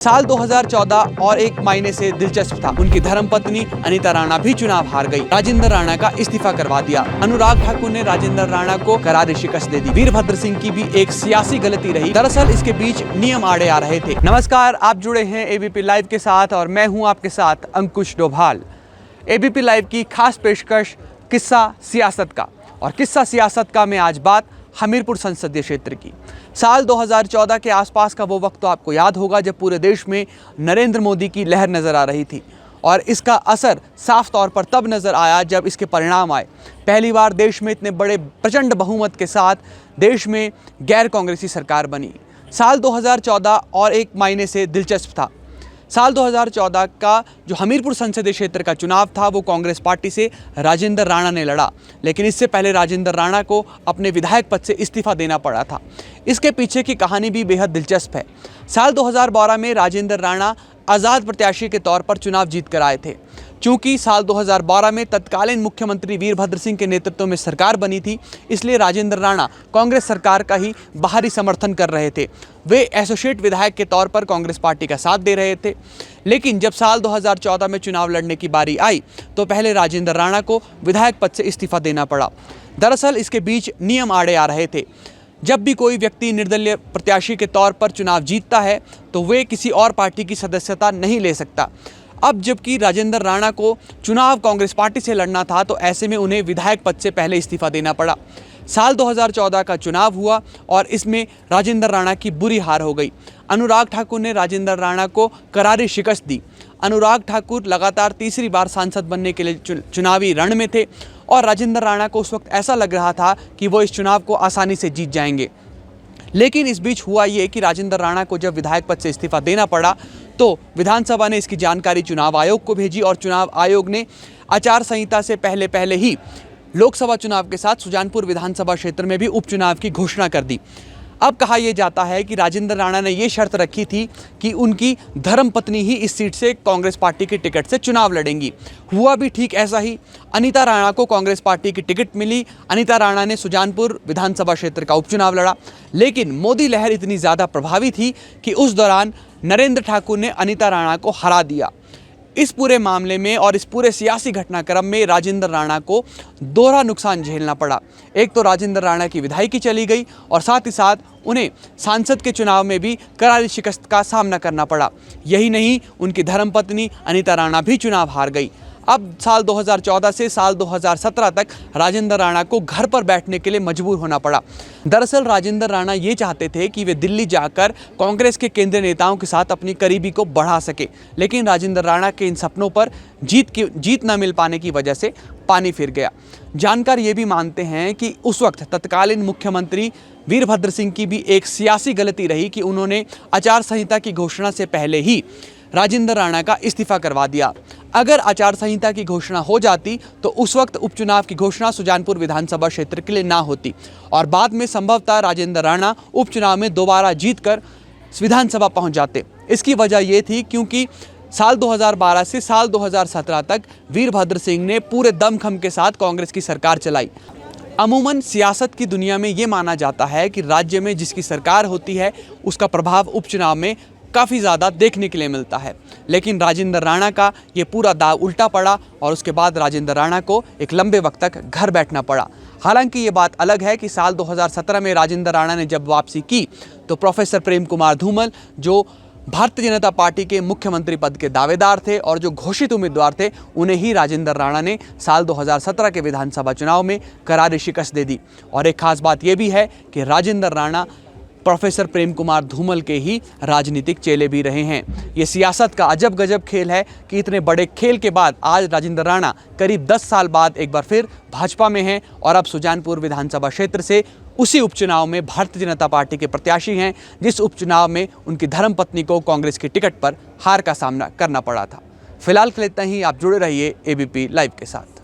साल 2014 और एक महीने से दिलचस्प था। उनकी धर्मपत्नी अनीता राणा भी चुनाव हार गई। राजेंद्र राणा का इस्तीफा करवा दिया। अनुराग ठाकुर ने राजेंद्र राणा को करारी शिकस्त दे दी। वीरभद्र सिंह की भी एक सियासी गलती रही। दरअसल इसके बीच नियम आड़े आ रहे थे। नमस्कार, आप जुड़े हैं एबीपी लाइव के साथ और मैं हूं आपके साथ अंकुश डोभाल। एबीपी लाइव की खास पेशकश किस्सा सियासत का, और किस्सा सियासत का में आज बात हमीरपुर संसदीय क्षेत्र की। साल 2014 के आसपास का वो वक्त तो आपको याद होगा जब पूरे देश में नरेंद्र मोदी की लहर नज़र आ रही थी, और इसका असर साफ तौर पर तब नज़र आया जब इसके परिणाम आए। पहली बार देश में इतने बड़े प्रचंड बहुमत के साथ देश में गैर कांग्रेसी सरकार बनी। साल 2014 और एक महीने से दिलचस्प था। साल 2014 का जो हमीरपुर संसदीय क्षेत्र का चुनाव था वो कांग्रेस पार्टी से राजेंद्र राणा ने लड़ा, लेकिन इससे पहले राजेंद्र राणा को अपने विधायक पद से इस्तीफा देना पड़ा था। इसके पीछे की कहानी भी बेहद दिलचस्प है। साल 2012 में राजेंद्र राणा आज़ाद प्रत्याशी के तौर पर चुनाव जीत कर आए थे। चूंकि साल 2012 में तत्कालीन मुख्यमंत्री वीरभद्र सिंह के नेतृत्व में सरकार बनी थी, इसलिए राजेंद्र राणा कांग्रेस सरकार का ही बाहरी समर्थन कर रहे थे। वे एसोसिएट विधायक के तौर पर कांग्रेस पार्टी का साथ दे रहे थे। लेकिन जब साल 2014 में चुनाव लड़ने की बारी आई तो पहले राजेंद्र राणा को विधायक पद से इस्तीफा देना पड़ा। दरअसल इसके बीच नियम आड़े आ रहे थे। जब भी कोई व्यक्ति निर्दलीय प्रत्याशी के तौर पर चुनाव जीतता है तो वे किसी और पार्टी की सदस्यता नहीं ले सकता। अब जबकि राजेंद्र राणा को चुनाव कांग्रेस पार्टी से लड़ना था तो ऐसे में उन्हें विधायक पद से पहले इस्तीफा देना पड़ा। साल 2014 का चुनाव हुआ और इसमें राजेंद्र राणा की बुरी हार हो गई। अनुराग ठाकुर ने राजेंद्र राणा को करारी शिकस्त दी। अनुराग ठाकुर लगातार तीसरी बार सांसद बनने के लिए चुनावी रण में थे और राजेंद्र राणा को उस वक्त ऐसा लग रहा था कि वो इस चुनाव को आसानी से जीत जाएंगे। लेकिन इस बीच हुआ ये कि राजेंद्र राणा को जब विधायक पद से इस्तीफा देना पड़ा तो विधानसभा ने इसकी जानकारी चुनाव आयोग को भेजी और चुनाव आयोग ने आचार संहिता से पहले ही लोकसभा चुनाव के साथ सुजानपुर विधानसभा क्षेत्र में भी उपचुनाव की घोषणा कर दी। अब कहा यह जाता है कि राजेंद्र राणा ने ये शर्त रखी थी कि उनकी धर्मपत्नी ही इस सीट से कांग्रेस पार्टी की टिकट से चुनाव लड़ेंगी। हुआ भी ठीक ऐसा ही। अनीता राणा को कांग्रेस पार्टी की टिकट मिली। अनीता राणा ने सुजानपुर विधानसभा क्षेत्र का उपचुनाव लड़ा। लेकिन मोदी लहर इतनी ज़्यादा प्रभावी थी कि उस दौरान नरेंद्र ठाकुर ने अनीता राणा को हरा दिया। इस पूरे मामले में और इस पूरे सियासी घटनाक्रम में राजेंद्र राणा को दोहरा नुकसान झेलना पड़ा। एक तो राजेंद्र राणा की विधायकी चली गई और साथ ही साथ उन्हें सांसद के चुनाव में भी करारी शिकस्त का सामना करना पड़ा। यही नहीं, उनकी धर्मपत्नी अनीता राणा भी चुनाव हार गई। अब साल 2014 से साल 2017 तक राजेंद्र राणा को घर पर बैठने के लिए मजबूर होना पड़ा। दरअसल राजेंद्र राणा ये चाहते थे कि वे दिल्ली जाकर कांग्रेस के केंद्रीय नेताओं के साथ अपनी करीबी को बढ़ा सके, लेकिन राजेंद्र राणा के इन सपनों पर जीत न मिल पाने की वजह से पानी फिर गया। जानकार ये भी मानते हैं कि उस वक्त तत्कालीन मुख्यमंत्री वीरभद्र सिंह की भी एक सियासी गलती रही कि उन्होंने आचार संहिता की घोषणा से पहले ही राजेंद्र राणा का इस्तीफा करवा दिया। अगर आचार संहिता की घोषणा हो जाती तो उस वक्त उपचुनाव की घोषणा सुजानपुर विधानसभा क्षेत्र के लिए ना होती और बाद में संभवतः राजेंद्र राणा उपचुनाव में दोबारा जीतकर विधानसभा पहुंच जाते। इसकी वजह ये थी क्योंकि साल 2012 से साल 2017 तक वीरभद्र सिंह ने पूरे दमखम के साथ कांग्रेस की सरकार चलाई। अमूमन सियासत की दुनिया में ये माना जाता है कि राज्य में जिसकी सरकार होती है उसका प्रभाव उपचुनाव में काफ़ी ज़्यादा देखने के लिए मिलता है। लेकिन राजेंद्र राणा का ये पूरा दाव उल्टा पड़ा और उसके बाद राजेंद्र राणा को एक लंबे वक्त तक घर बैठना पड़ा। हालांकि ये बात अलग है कि साल 2017 में राजेंद्र राणा ने जब वापसी की तो प्रोफेसर प्रेम कुमार धूमल, जो भारतीय जनता पार्टी के मुख्यमंत्री पद के दावेदार थे और जो घोषित उम्मीदवार थे, उन्हें ही राजेंद्र राणा ने साल 2017 के विधानसभा चुनाव में करारी शिकस्त दे दी। और एक खास बात यह भी है कि राजेंद्र राणा प्रोफेसर प्रेम कुमार धूमल के ही राजनीतिक चेले भी रहे हैं। ये सियासत का अजब गजब खेल है कि इतने बड़े खेल के बाद आज राजेंद्र राणा करीब 10 साल बाद एक बार फिर भाजपा में हैं और अब सुजानपुर विधानसभा क्षेत्र से उसी उपचुनाव में भारतीय जनता पार्टी के प्रत्याशी हैं, जिस उपचुनाव में उनकी धर्मपत्नी को कांग्रेस की टिकट पर हार का सामना करना पड़ा था। फिलहाल के लिए इतना ही। आप जुड़े रहिए एबीपी लाइव के साथ।